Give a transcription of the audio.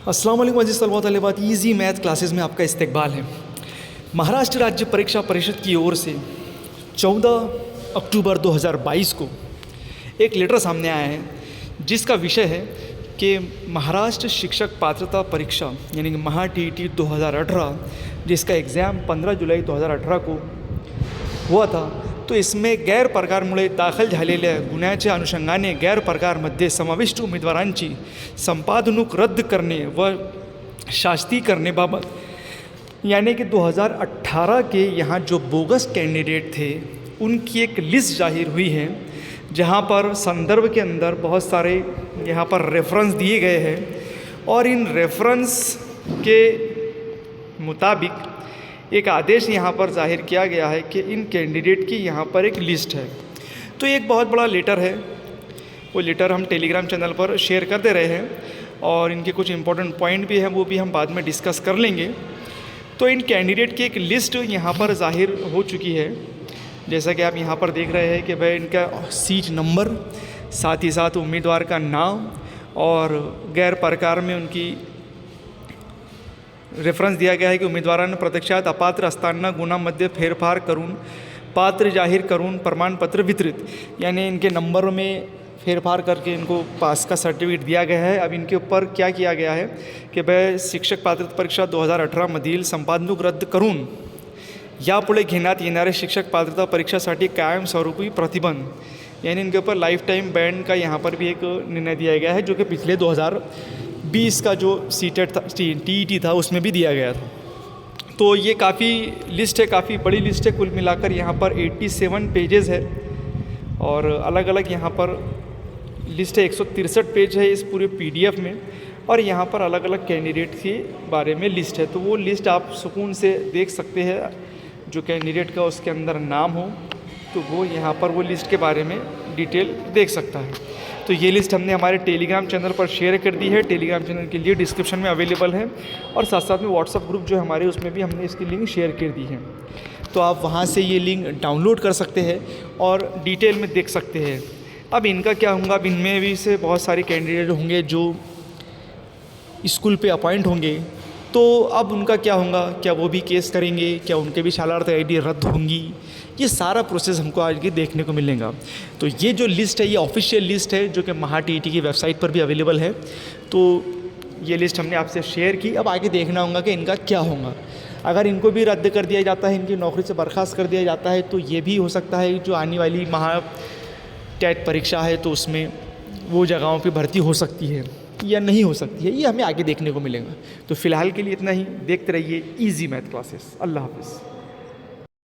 अस्सलाम वालेकुम अज़ीज़ तलबा तलबात, ईजी मैथ क्लासेस में आपका इस्तकबाल है। महाराष्ट्र राज्य परीक्षा परिषद की ओर से 14 अक्टूबर 2022 को एक लेटर सामने आया है जिसका विषय है कि महाराष्ट्र शिक्षक पात्रता परीक्षा यानी कि महा TET 2018 जिसका एग्ज़ाम 15 जुलाई 2018 को हुआ था, तो इसमें गैरप्रकारमुळे दाखल झालेल्या गुन्ह्याच्या अनुषंगाने गैरप्रकारमध्ये समाविष्ट उमेदवारांची संपादनूक रद्द करणे व शास्ती करण्याबाबत यानी कि 2018 के यहाँ जो बोगस कैंडिडेट थे उनकी एक लिस्ट जाहिर हुई है, जहाँ पर संदर्भ के अंदर बहुत सारे यहाँ पर रेफरेंस दिए गए हैं और इन रेफरेंस के मुताबिक एक आदेश यहाँ पर जाहिर किया गया है कि इन कैंडिडेट की यहाँ पर एक लिस्ट है। तो एक बहुत बड़ा लेटर है, वो लेटर हम टेलीग्राम चैनल पर शेयर कर दे रहे हैं और इनके कुछ इंपॉर्टेंट पॉइंट भी हैं, वो भी हम बाद में डिस्कस कर लेंगे। तो इन कैंडिडेट की एक लिस्ट यहाँ पर जाहिर हो चुकी है, जैसा कि आप यहाँ पर देख रहे हैं कि भाई इनका सीट नंबर, साथ ही साथ उम्मीदवार का नाम और गैर प्रकार में उनकी रेफरन्स दिया गया है की उमेदवारांना प्रत्यक्षात अपात्र असताना गुन्ह्यामध्ये फेरफार करून पात्र जाहिर करून प्रमाणपत्र वितरित, यानी इनके नंबर में फेरफार करके इनको पास का सर्टिफिकेट दिया गया है। अब इनके ऊपर क्या किया गया है कि भाई शिक्षक पात्रता परीक्षा 2018 मधील संपादनूक रद्द करून यापुढे घेण्यात येणाऱ्या शिक्षक पात्रता परीक्षासाठी कायमस्वरूपी प्रतिबंध, यानी इनके ऊपर लाइफ टाइम बैन का यहाँ पर भी एक निर्णय दिया गया है, जो कि पिछले 2020 का जो सीटेट था TET था उसमें भी दिया गया था। तो ये काफ़ी लिस्ट है, काफ़ी बड़ी लिस्ट है, कुल मिलाकर यहाँ पर 87 पेजेस है और अलग अलग यहाँ पर लिस्ट है। 163 पेज है इस पूरे PDF में और यहाँ पर अलग अलग कैंडिडेट के बारे में लिस्ट है। तो वो लिस्ट आप सुकून से देख सकते हैं, जो कैंडिडेट का उसके अंदर नाम हो तो वो यहाँ पर वो लिस्ट के बारे में डिटेल देख सकता है। तो ये लिस्ट हमने हमारे टेलीग्राम चैनल पर शेयर कर दी है, टेलीग्राम चैनल के लिए डिस्क्रिप्शन में अवेलेबल है और साथ साथ में व्हाट्सअप ग्रुप जो हमारे उसमें भी हमने इसकी लिंक शेयर कर दी है। तो आप वहाँ से ये लिंक डाउनलोड कर सकते हैं और डिटेल में देख सकते हैं। अब इनका क्या होगा, अब इनमें भी से बहुत सारे कैंडिडेट होंगे जो स्कूल पे अपॉइंट होंगे, तो अब उनका क्या होगा, क्या वो भी केस करेंगे, क्या उनके भी शालार्थ ID रद्द होंगी, ये सारा प्रोसेस हमको आज की देखने को मिलेगा। तो ये जो लिस्ट है ये ऑफिशियल लिस्ट है जो कि महा TET की वेबसाइट पर भी अवेलेबल है। तो ये लिस्ट हमने आपसे शेयर की, अब आगे देखना होगा कि इनका क्या होगा। अगर इनको भी रद्द कर दिया जाता है, इनकी नौकरी से बर्खास्त कर दिया जाता है, तो ये भी हो सकता है जो आने वाली महा TET परीक्षा है तो उसमें वो जगहों पे भर्ती हो सकती है या नहीं हो सकती है, ये हमें आगे देखने को मिलेगा। तो फ़िलहाल के लिए इतना ही। देखते रहिए ईजी मैथ क्लासेस। अल्लाह हाफ़िज़।